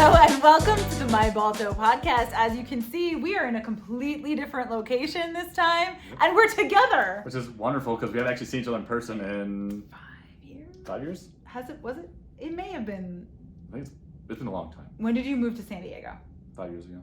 Hello and welcome to the myBalto podcast. As you can see, we are in a completely different location this time, and we're together. Which is wonderful because we haven't actually seen each other in person in 5 years? 5 years? Was it? It may have been. I think it's been a long time. When did you move to San Diego? 5 years ago.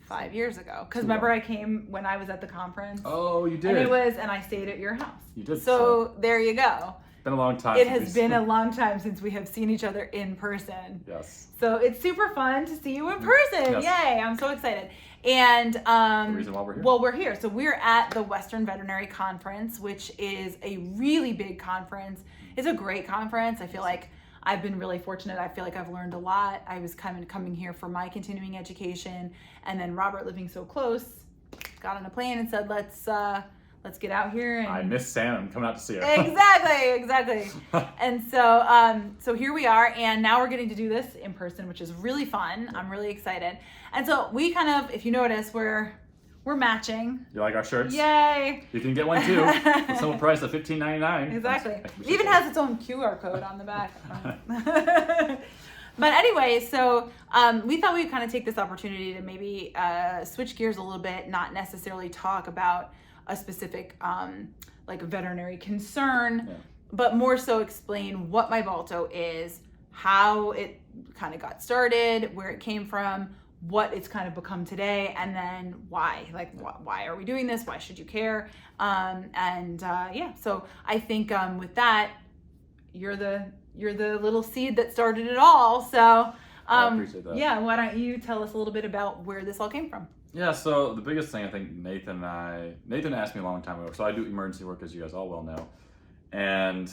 5 years ago. Because remember I came when I was at the conference? Oh, you did. And I stayed at your house. You did. So there you go. Been a long time. It has been a long time since we have seen each other in person. Yes. So it's super fun to see you in person. Yes. Yay, I'm so excited. And the reason why we're here. Well, we're here. So we're at the Western Veterinary Conference, which is a really big conference. It's a great conference. I feel like I've been really fortunate. I feel like I've learned a lot. I was coming here for my continuing education, and then Robert, living so close, got on a plane and said, let's get out here. And I miss Sam. I'm coming out to see her. Exactly. And so here we are, and now we're getting to do this in person, which is really fun. I'm really excited. And so we kind of, if you notice, we're matching. You like our shirts? Yay! You can get one too. For some price of $15.99. Exactly. It even has its own QR code on the back. But anyway, so we thought we'd kind of take this opportunity to maybe switch gears a little bit, not necessarily talk about a specific like veterinary concern, but more so explain what myBalto is, how it kind of got started, where it came from, what it's kind of become today, and then why. Like, why are we doing this? Why should you care? So I think with that, you're the little seed that started it all. So I appreciate that. Yeah, why don't you tell us a little bit about where this all came from? Yeah, so the biggest thing I think Nathan asked me a long time ago. So I do emergency work, as you guys all well know, and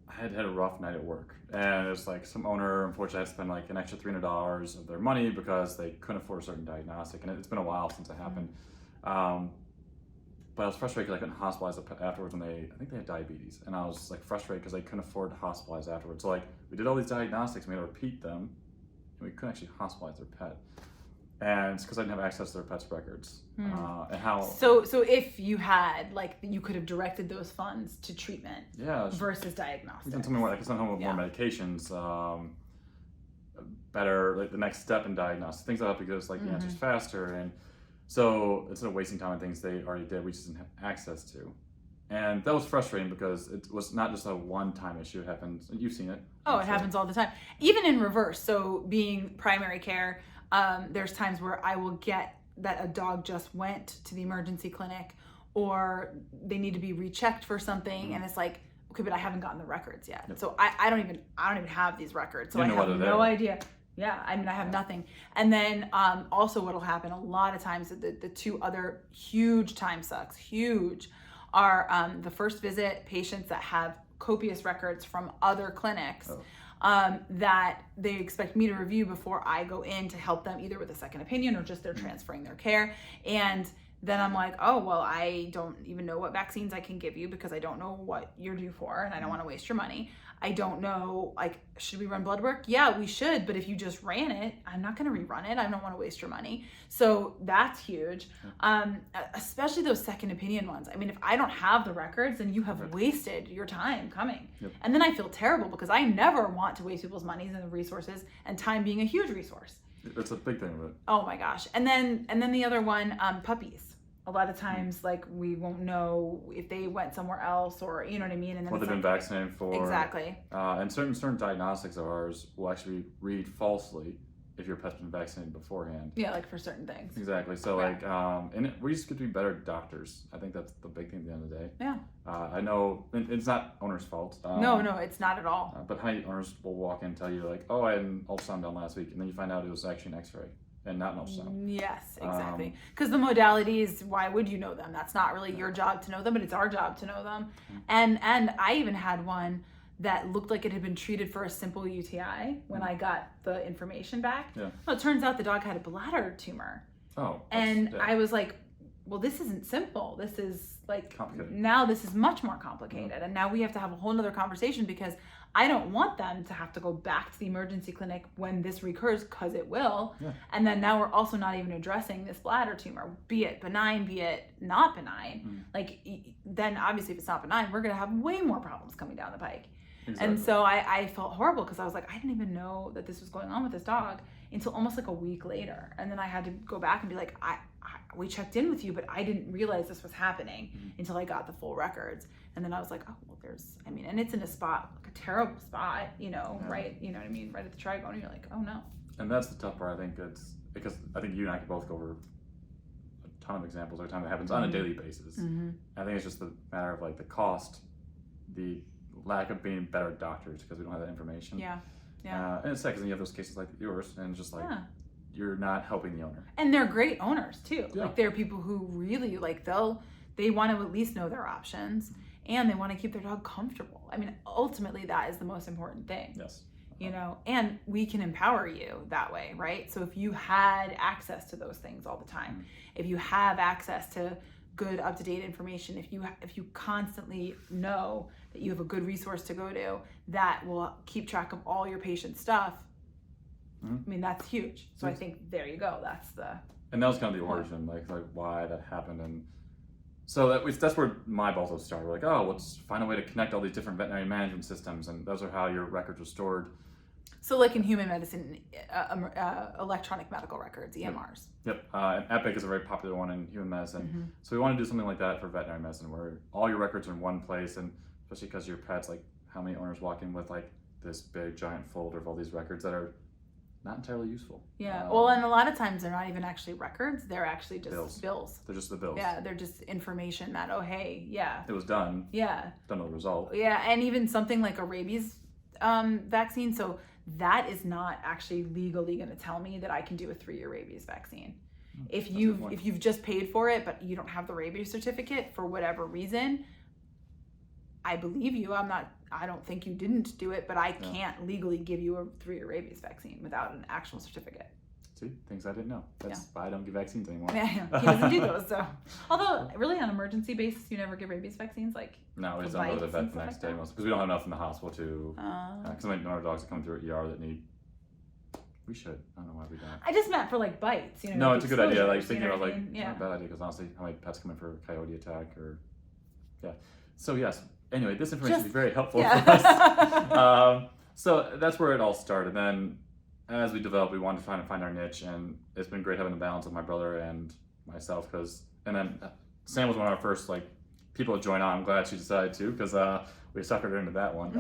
I had a rough night at work. And it's like some owner, unfortunately, had to spend like an extra $300 of their money because they couldn't afford a certain diagnostic. And it's been a while since it happened. But I was frustrated because I couldn't hospitalize the pet afterwards when I think they had diabetes. And I was like frustrated because I couldn't afford to hospitalize afterwards. So like we did all these diagnostics, we had to repeat them, and we couldn't actually hospitalize their pet. And it's because I didn't have access to their pet's records. And how. So if you had, like, you could have directed those funds to treatment versus diagnostics. Tell me more. I can send home with more medications, better, like the next step in diagnosis, things like that, because like the answer's faster. And so instead of wasting time on things they already did, we just didn't have access to. And that was frustrating because it was not just a one-time issue. It happens, and you've seen it. Oh, it happens all the time. Even in reverse. So being primary care, there's times where I will get that a dog just went to the emergency clinic, or they need to be rechecked for something, and it's like, okay, but I haven't gotten the records yet. So I don't even have these records, so I have no idea. Yeah, I mean, I have nothing. And then also what'll happen a lot of times, the two other huge time sucks, are the first visit patients that have copious records from other clinics. That they expect me to review before I go in to help them either with a second opinion or just they're transferring their care. And then I'm like, oh, well, I don't even know what vaccines I can give you because I don't know what you're due for and I don't want to waste your money. I don't know, like, should we run blood work? Yeah, we should. But if you just ran it, I'm not going to rerun it. I don't want to waste your money. So that's huge. Especially those second opinion ones. I mean, if I don't have the records, then you have wasted your time coming. And then I feel terrible because I never want to waste people's monies and the resources, and time being a huge resource. That's a big thing of it. Oh my gosh. And then the other one, puppies. A lot of times, like, we won't know if they went somewhere else, or, you know what I mean? And then what they've been vaccinated for. Exactly. And certain diagnostics of ours will actually read falsely if your pet's been vaccinated beforehand. Yeah, like for certain things. Exactly. So and we just get to be better doctors. I think that's the big thing at the end of the day. Yeah. I know it's not owner's fault. No, it's not at all. But how many owners will walk in and tell you, like, oh, I had an ultrasound done last week, and then you find out it was actually an x-ray. And not an ultrasound. Yes, exactly. Because the modalities, why would you know them? That's not really your job to know them, but it's our job to know them. And I even had one that looked like it had been treated for a simple UTI when I got the information back. Well, it turns out the dog had a bladder tumor. And I was like, well, this isn't simple. This is like, now this is much more complicated. And now we have to have a whole nother conversation because I don't want them to have to go back to the emergency clinic when this recurs, because it will. And then now we're also not even addressing this bladder tumor, be it benign, be it not benign. Like, then obviously if it's not benign, we're going to have way more problems coming down the pike. Exactly. And so I felt horrible because I was like, I didn't even know that this was going on with this dog until almost like a week later. And then I had to go back and be like, we checked in with you, but I didn't realize this was happening until I got the full records. And then I was like, oh, well, and it's in a spot, like a terrible spot, right, you know what I mean? Right at the trigone. And you're like, oh no. And that's the tough part. I think it's because I think you and I could both go over a ton of examples every time it happens on a daily basis. I think it's just a matter of like the cost, the lack of being better doctors because we don't have that information. Yeah. And it's sad because then you have those cases like yours and just like you're not helping the owner. And they're great owners too. Yeah. Like they're people who really like they want to at least know their options and they want to keep their dog comfortable. I mean, ultimately that is the most important thing. Yes. And we can empower you that way, right? So if you had access to those things all the time, if you have access to good up-to-date information, if you constantly know that you have a good resource to go to that will keep track of all your patient's stuff, I mean, that's huge. So I think there you go. And that was kind of the origin, like why that happened. And so that's where myBalto started. We're like, oh, let's find a way to connect all these different veterinary management systems, and those are how your records are stored. So like in human medicine, electronic medical records, EMRs. Yep. And Epic is a very popular one in human medicine. So we want to do something like that for veterinary medicine where all your records are in one place, and especially because your pets, like how many owners walk in with like this big giant folder of all these records that are not entirely useful. Yeah. Well, and a lot of times they're not even actually records. They're actually just bills. They're just the bills. Yeah. They're just information that, oh, hey, it was done. Yeah. Don't know the result. Yeah. And even something like a rabies vaccine. So that is not actually legally going to tell me that I can do a 3-year rabies vaccine. If you've just paid for it, but you don't have the rabies certificate for whatever reason, I believe you. I don't think you didn't do it, but I can't legally give you a 3-year rabies vaccine without an actual certificate. See, things I didn't know. That's why I don't give vaccines anymore. Yeah, he doesn't do those. So, although really on emergency basis, you never give rabies vaccines, like no, we just don't go to the vet the next day because we don't have enough in the hospital to. Because our dogs that come through ER that need. We should. I don't know why we don't. I just meant for like bites, No, it's a good idea. Like thinking about like not a bad idea because honestly, how many pets come in for a coyote attack or So yes. Anyway, this information is very helpful for us. So that's where it all started. Then, as we developed, we wanted to find our niche, and it's been great having the balance of my brother and myself. And then Sam was one of our first people to join on. I'm glad she decided to because we suckered her into that one.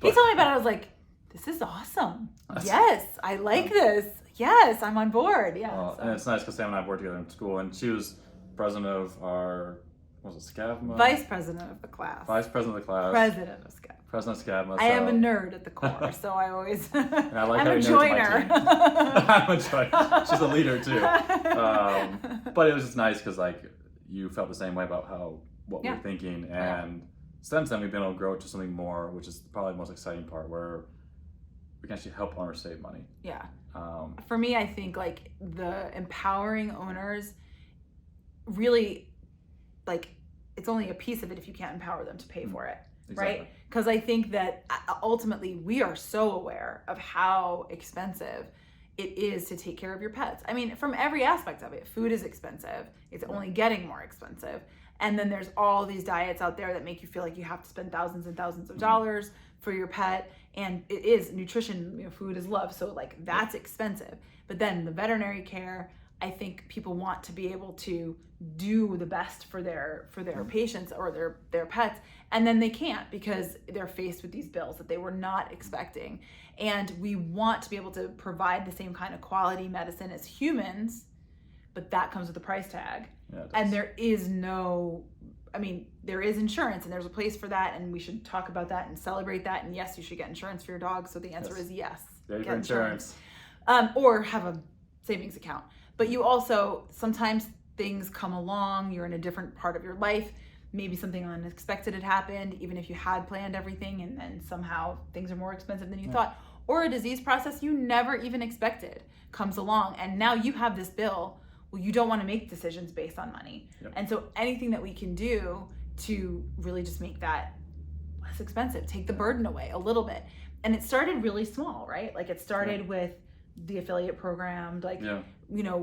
He told me about it. I was like, "This is awesome. Yes, I like this. Yes, I'm on board." Yeah. And it's nice because Sam and I worked together in school, and she was president of our. What was it, SCAVMA? Vice president of the class. Vice president of the class. President of SCAVMA. President of SCAVMA. I am a nerd at the core, so I always. And I like I'm a joiner. I'm a joiner. She's a leader too. But it was just nice because you felt the same way about what we were thinking, and since then we've been able to grow it to something more, which is probably the most exciting part, where we can actually help owners save money. Yeah. For me, I think the empowering owners really. It's only a piece of it if you can't empower them to pay for it, right? Because I think that ultimately we are so aware of how expensive it is to take care of your pets. I mean, from every aspect of it. Food is expensive. It's only getting more expensive. And then there's all these diets out there that make you feel like you have to spend thousands and thousands of dollars for your pet. And it is nutrition, food is love. So that's expensive. But then the veterinary care, I think people want to be able to do the best for their patients or their pets, and then they can't because they're faced with these bills that they were not expecting. And we want to be able to provide the same kind of quality medicine as humans, but that comes with a price tag. Yeah, it does. And there is there is insurance, and there's a place for that, and we should talk about that and celebrate that. And yes, you should get insurance for your dog. So the answer is yes. Get insurance. Or have a savings account. But you also, sometimes things come along, you're in a different part of your life, maybe something unexpected had happened, even if you had planned everything, and then somehow things are more expensive than you thought. Or a disease process you never even expected comes along, and now you have this bill. Well, you don't want to make decisions based on money. Yep. And so anything that we can do to really just make that less expensive, take the burden away a little bit. And it started really small, right? It started with the affiliate program,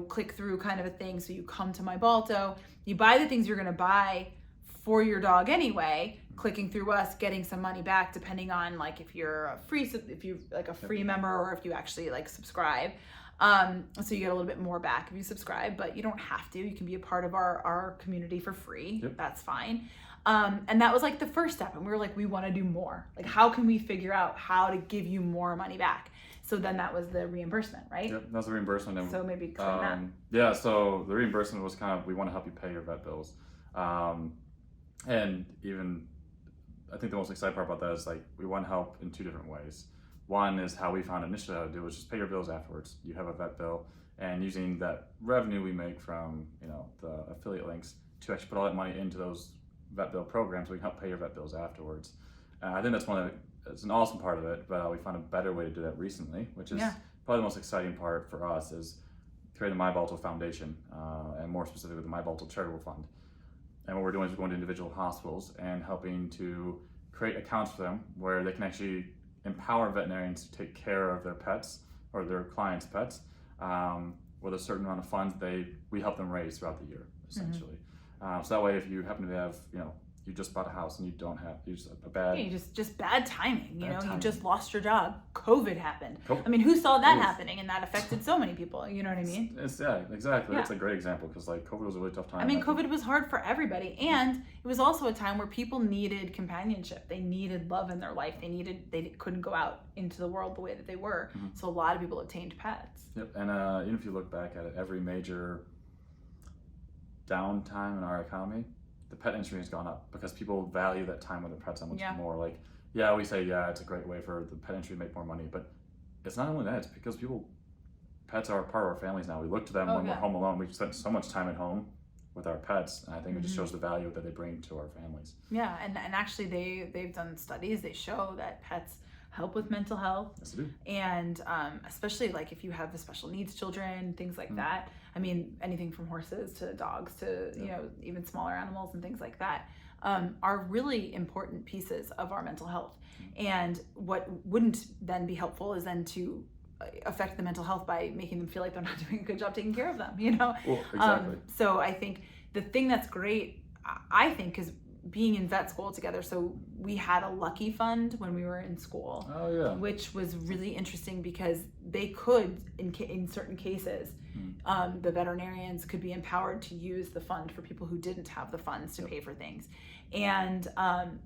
click through kind of a thing. So you come to myBalto, you buy the things you're going to buy for your dog anyway, clicking through us, getting some money back, depending on like if you're a free member or if you actually like subscribe. So you get a little bit more back if you subscribe, but you don't have to. You can be a part of our community for free. Yep. That's fine. And that was like the first step. And we were like, we want to do more. Like, how can we figure out how to give you more money back? So then that was the reimbursement, right? Yep, that's the reimbursement. And, so maybe explain that. Yeah, so the reimbursement was kind of, we want to help you pay your vet bills. And even, I think the most exciting part about that is like, we want to help in two different ways. One is how we found initially how to do it was just pay your bills afterwards. You have a vet bill, and using that revenue we make from, you know, the affiliate links to actually put all that money into those vet bill programs, we can help pay your vet bills afterwards. I think that's it's an awesome part of it, but we found a better way to do that recently, which is probably the most exciting part for us, is creating the myBalto Foundation, and more specifically the myBalto Charitable Fund. And what we're doing is we're going to individual hospitals and helping to create accounts for them where they can actually empower veterinarians to take care of their pets or their clients' pets, with a certain amount of funds we help them raise throughout the year, essentially. So that way, if you happen to have, you know, you just bought a house and you don't have, you just a bad... Yeah, just bad timing, you just lost your job. COVID happened. I mean, who saw that happening? And that affected so many people, you know what I mean? Yeah, exactly. That's a great example, because like COVID was a really tough time. I mean, COVID was hard for everybody. And it was also a time where people needed companionship. They needed love in their life. They couldn't go out into the world the way that they were. So a lot of people obtained pets. Yep, and even if you look back at it, every major downtime in our economy, the pet industry has gone up because people value that time with their pets that much more. Like, we say, it's a great way for the pet industry to make more money, but it's not only that, it's because pets are part of our families now. We look to them when we're home alone. We've spent so much time at home with our pets, and I think it just shows the value that they bring to our families. Yeah, and actually they've done studies. They show that pets help with mental health. Yes, they do. And especially like if you have the special needs children, things like that. I mean, anything from horses to dogs to, you know, even smaller animals and things like that are really important pieces of our mental health. And what wouldn't then be helpful is then to affect the mental health by making them feel like they're not doing a good job taking care of them, you know? Well, exactly. So I think the thing that's great, I think, is being in vet school together. So we had a lucky fund when we were in school, which was really interesting because they could, in certain cases, the veterinarians could be empowered to use the fund for people who didn't have the funds to pay for things. And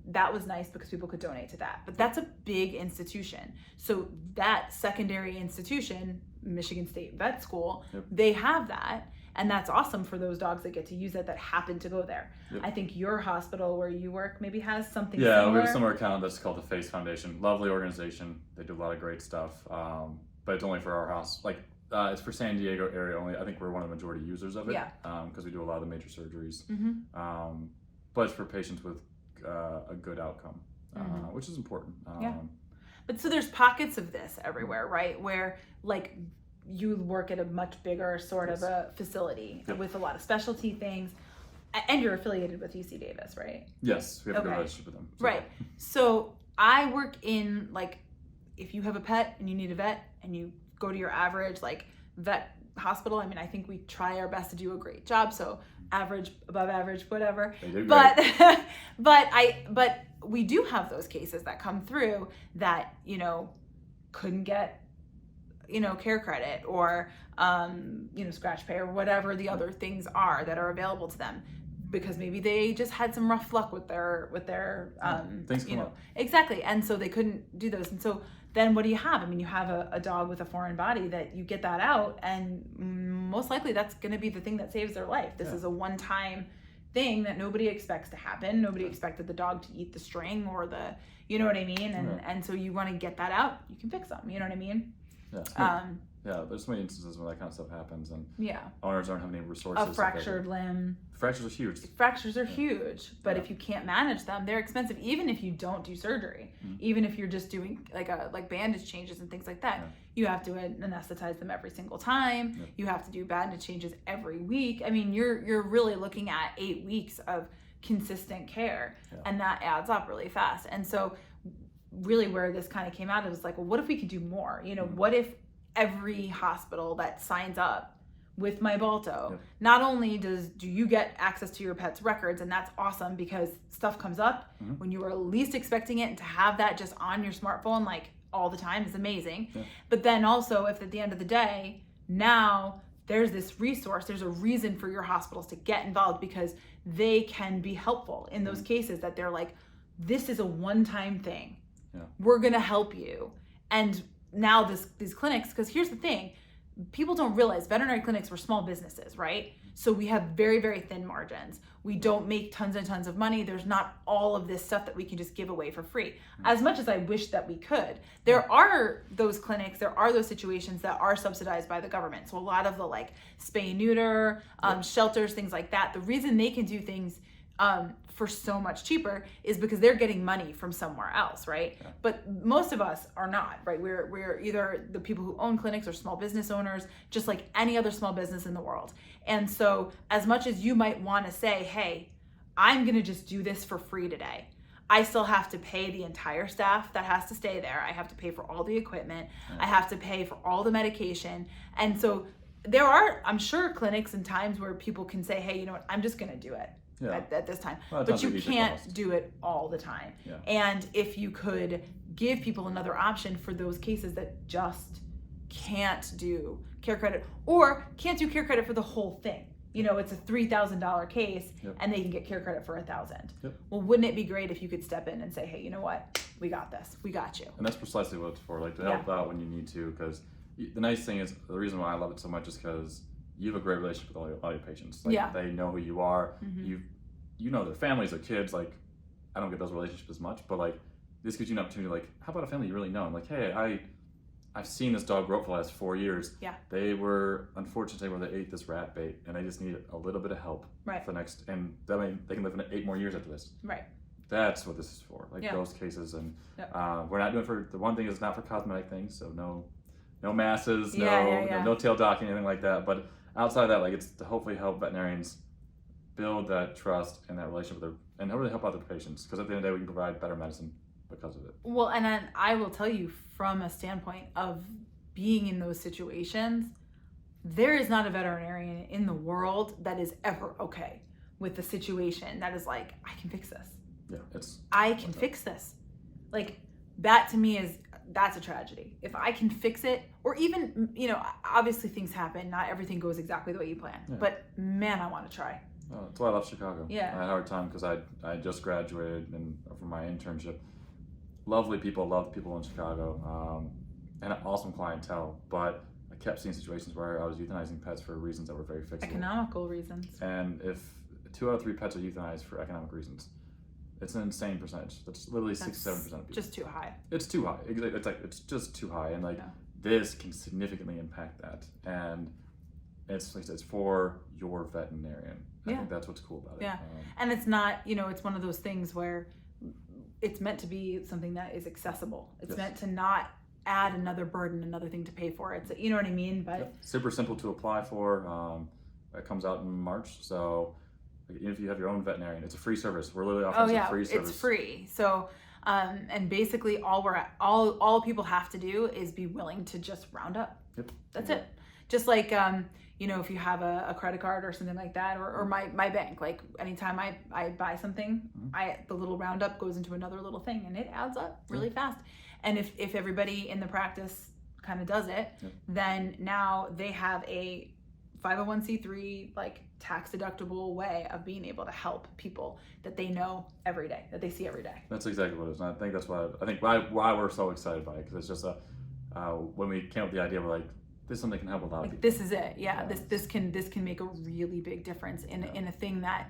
that was nice because people could donate to that. But that's a big institution. So that secondary institution, Michigan State Vet School, they have that. And that's awesome for those dogs that get to use it that happen to go there. I think your hospital where you work maybe has something similar. Yeah, we have a similar account that's called the FACE Foundation. Lovely organization. They do a lot of great stuff. But it's only for our house. Like, it's for San Diego area only. I think we're one of the majority users of it. Because we do a lot of the major surgeries. But it's for patients with a good outcome, which is important. But so there's pockets of this everywhere, right? Where like you work at a much bigger sort of a facility with a lot of specialty things, and you're affiliated with UC Davis, right? Yes, we have a good relationship with them. So. Right. So I work in, like, if you have a pet and you need a vet and you go to your average like vet hospital, I mean, I think we try our best to do a great job. So average, above average, whatever. They do great. But we do have those cases that come through that, you know, couldn't get, you know, care credit or, you know, scratch pay or whatever the other things are that are available to them because maybe they just had some rough luck with their things you come know, up. Exactly. And so they couldn't do those. And so then what do you have? I mean, you have a dog with a foreign body that you get that out, and most likely that's going to be the thing that saves their life. This is a one-time thing that nobody expects to happen. Nobody expected the dog to eat the string or the, you know what I mean? And so you want to get that out, you can fix them, you know what I mean? Yeah, there's so many instances when that kind of stuff happens, and yeah, owners don't have any resources. A fractured limb. Fractures are huge. Fractures are huge, but if you can't manage them, they're expensive. Even if you don't do surgery, even if you're just doing like bandage changes and things like that, you have to anesthetize them every single time. You have to do bandage changes every week. I mean, you're really looking at 8 weeks of consistent care, and that adds up really fast. And so, really, where this kind of came out, it was like, well, what if we could do more? You know, what if every hospital that signs up with myBalto, Yep. not only do you get access to your pet's records, and that's awesome because stuff comes up when you are least expecting it, and to have that just on your smartphone like all the time is amazing. Yeah. But then also, if at the end of the day, now there's this resource, there's a reason for your hospitals to get involved, because they can be helpful in those cases that they're like, this is a one-time thing. Yeah. We're going to help you. And now these clinics, because here's the thing, people don't realize veterinary clinics were small businesses, right? So we have very, very thin margins. We don't make tons and tons of money. There's not all of this stuff that we can just give away for free. As much as I wish that we could, there are those clinics, there are those situations that are subsidized by the government. So a lot of the like spay neuter, shelters, things like that, the reason they can do things for so much cheaper is because they're getting money from somewhere else, right? Yeah. But most of us are not, right? We're either the people who own clinics or small business owners, just like any other small business in the world. And so as much as you might want to say, hey, I'm going to just do this for free today, I still have to pay the entire staff that has to stay there. I have to pay for all the equipment. I have to pay for all the medication. And so there are, I'm sure, clinics and times where people can say, hey, you know what, I'm just going to do it. Yeah. At this time. Well, but you can't do it all the time. Yeah. And if you could give people another option for those cases that just can't do care credit or can't do care credit for the whole thing. You know, it's a $3,000 case and they can get care credit for $1,000. Yep. Well, wouldn't it be great if you could step in and say, hey, you know what? We got this. We got you. And that's precisely what it's for, like to help out when you need to. Because the nice thing is, the reason why I love it so much is because you have a great relationship with all your patients. Like, they know who you are. You know their families, their kids. Like, I don't get those relationships as much, but like this gives you an opportunity. Like, how about a family you really know? And like, hey, I've seen this dog grow up for the last 4 years. Yeah. They were unfortunately where they ate this rat bait, and they just need a little bit of help for the next. And that way they can live 8 more years after this. Right. That's what this is for. Like those cases, and we're not doing for the one thing is not for cosmetic things. So no masses, no tail docking, anything like that. But outside of that, like, it's to hopefully help veterinarians build that trust and that relationship with their, and really help out their patients, because at the end of the day we can provide better medicine because of it. Well, and then I will tell you, from a standpoint of being in those situations, there is not a veterinarian in the world that is ever okay with the situation that is like, I can fix this. Yeah, I can fix this. Like, that to me that's a tragedy. If I can fix it, or even, you know, obviously things happen, not everything goes exactly the way you plan, but man, I want to try. That's why I love Chicago. Yeah. I had a hard time because I just graduated and from my internship. Lovely people, loved people in Chicago, and an awesome clientele. But I kept seeing situations where I was euthanizing pets for reasons that were very fixable. Economical reasons. And if 2 out of 3 pets are euthanized for economic reasons, it's an insane percentage. That's literally 6-7% of people. Just too high. It's too high. It's just too high, and this can significantly impact that. And it's like I said, it's for your veterinarian. I think that's what's cool about it. Yeah, and it's not, you know, it's one of those things where it's meant to be something that is accessible. It's meant to not add another burden, another thing to pay for. It's, you know what I mean? But super simple to apply for. It comes out in March, so if you have your own veterinarian, it's a free service. We're literally offering a free service. It's free. So, and basically all people have to do is be willing to just round up. Yep. That's it. Just like, you know, if you have a credit card or something like that, or my bank, like anytime I buy something, the little roundup goes into another little thing, and it adds up really fast. And if everybody in the practice kind of does it, then now they have a 501c3 like tax deductible way of being able to help people that they know every day, that they see every day. That's exactly what it is, and I think that's why we're so excited by it, because it's just when we came up with the idea, we're like, this is something that can help a lot of people. This is it. This can make a really big difference in a thing that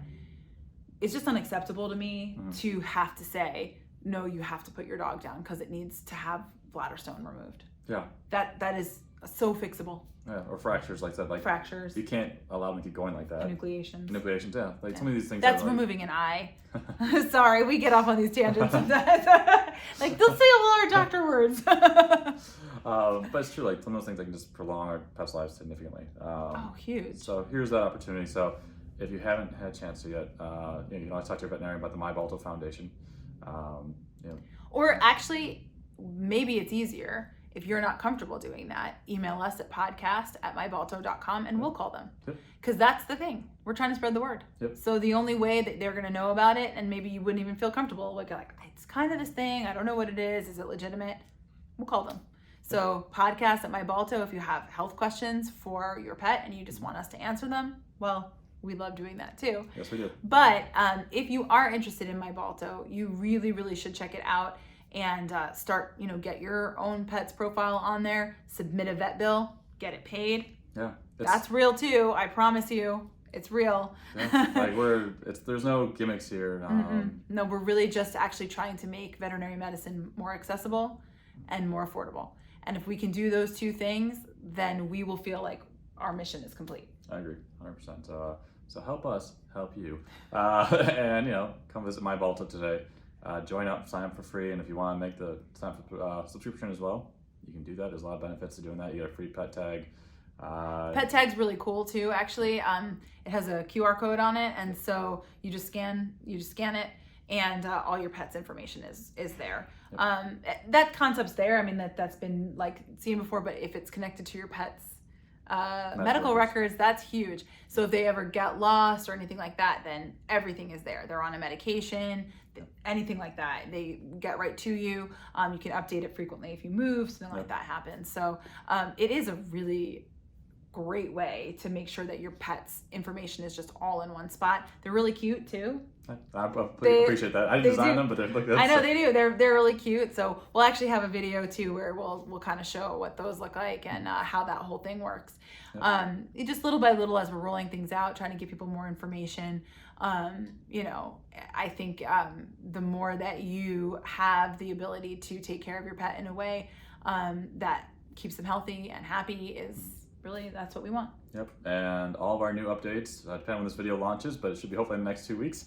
is just unacceptable to me to have to say, no, you have to put your dog down because it needs to have bladder stone removed. Yeah. That is so fixable. Yeah, or fractures, like that. Like fractures. You can't allow them to keep going like that. Enucleations, yeah. Like some of these things. That's removing an eye. Sorry, we get off on these tangents sometimes. Like, they'll say all our doctor words. But it's true, like some of those things that can just prolong our pets' lives significantly. Huge. So here's that opportunity. So if you haven't had a chance to yet, you can always talk to your veterinarian about the myBalto Foundation. Or actually, maybe it's easier if you're not comfortable doing that, email us at podcast@mybalto.com and we'll call them. Because that's the thing. We're trying to spread the word. So the only way that they're going to know about it, and maybe you wouldn't even feel comfortable, like it's kind of this thing, I don't know what it is it legitimate? We'll call them. So podcast@mybalto, if you have health questions for your pet and you just want us to answer them, well, we love doing that too. Yes, we do. But if you are interested in myBalto, you really, really should check it out and start, get your own pet's profile on there, submit a vet bill, get it paid. Yeah. That's real too. I promise you, it's real. Yeah, there's no gimmicks here. No, we're really just actually trying to make veterinary medicine more accessible and more affordable. And if we can do those two things, then we will feel like our mission is complete. I agree, 100%. So help us help you, and come visit myBalto today. Join up, sign up for free, and if you want to make the sign up for subscription as well, you can do that. There's a lot of benefits to doing that. You get a free pet tag. Pet tag's really cool too. Actually, it has a QR code on it, and so you just scan it, and all your pet's information is there. That concept's there. I mean that's been seen before, but if it's connected to your pet's medical records, that's huge. So if they ever get lost or anything like that, then everything is there. They're on a medication, anything like that, they get right to you. You can update it frequently if you move, something like that happens. So it is a really great way to make sure that your pet's information is just all in one spot. They're really cute too. I appreciate that. I didn't design them, but they look good. I know they do. They're really cute. So we'll actually have a video too where we'll kind of show what those look like and how that whole thing works. Just little by little as we're rolling things out, trying to give people more information. I think the more that you have the ability to take care of your pet in a way that keeps them healthy and happy is really, that's what we want. Yep, and all of our new updates, depending on when this video launches, but it should be hopefully in the next 2 weeks.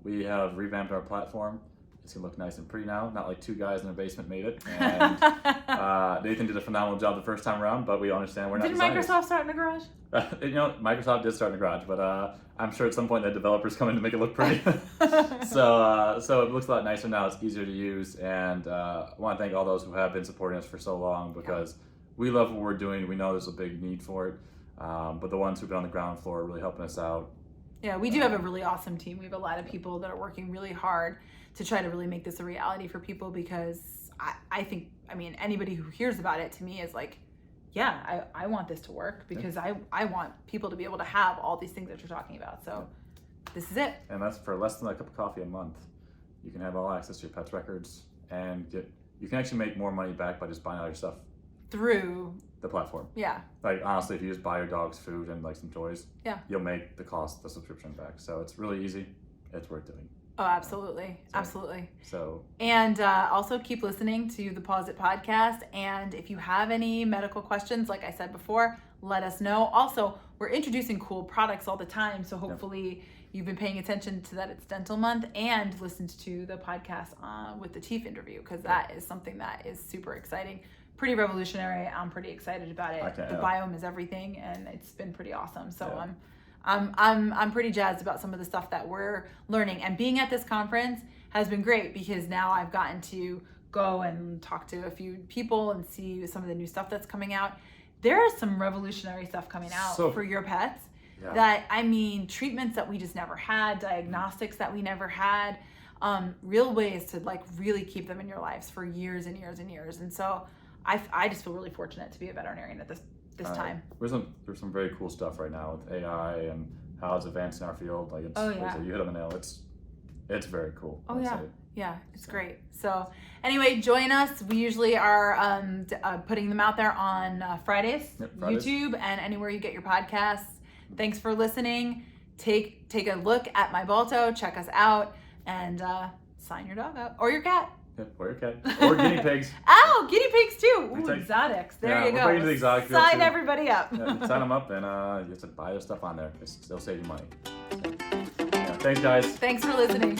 We have revamped our platform. It's gonna look nice and pretty now, not like two guys in a basement made it. And Nathan did a phenomenal job the first time around, but we understand we're not designers. Didn't Microsoft start in the garage? Microsoft did start in the garage, but I'm sure at some point the developers come in to make it look pretty. So it looks a lot nicer now. It's easier to use, and I want to thank all those who have been supporting us for so long, because we love what we're doing. We know there's a big need for it, but the ones who've been on the ground floor are really helping us out. Yeah, we do have a really awesome team. We have a lot of people that are working really hard to try to really make this a reality for people, because I think, anybody who hears about it to me is like, yeah, I want this to work, because I want people to be able to have all these things that you're talking about. So this is it. And that's for less than a cup of coffee a month. You can have all access to your pet's records, and you can actually make more money back by just buying all your stuff through the platform. Yeah. Honestly, if you just buy your dog's food and some toys, you'll make the cost of the subscription back. So it's really easy. It's worth doing. Oh, absolutely. Absolutely. So. And also keep listening to the Pause It podcast. And if you have any medical questions, like I said before, let us know. Also, we're introducing cool products all the time. So hopefully you've been paying attention to that. It's Dental Month, and listened to the podcast with the teeth interview, because that is something that is super exciting. Pretty revolutionary. I'm pretty excited about it. The biome is everything, and it's been pretty awesome. So I'm pretty jazzed about some of the stuff that we're learning. And being at this conference has been great, because now I've gotten to go and talk to a few people and see some of the new stuff that's coming out. There is some revolutionary stuff coming out for your pets. That, treatments that we just never had, diagnostics that we never had, real ways to really keep them in your lives for years and years and years. And so I just feel really fortunate to be a veterinarian at this time. There's some very cool stuff right now with AI and how it's advancing our field. You hit on the nail. It's very cool. It's great. So anyway, join us. We usually are putting them out there on Fridays, YouTube, and anywhere you get your podcasts. Thanks for listening. Take a look at myBalto, check us out, and sign your dog up, or your cat. Or your cat. Or guinea pigs. Oh, guinea pigs too. Ooh, exotics. There you go. We're the exotic sign everybody up. Sign them up, and you have to buy their stuff on there. They'll save you money. So, thanks, guys. Thanks for listening.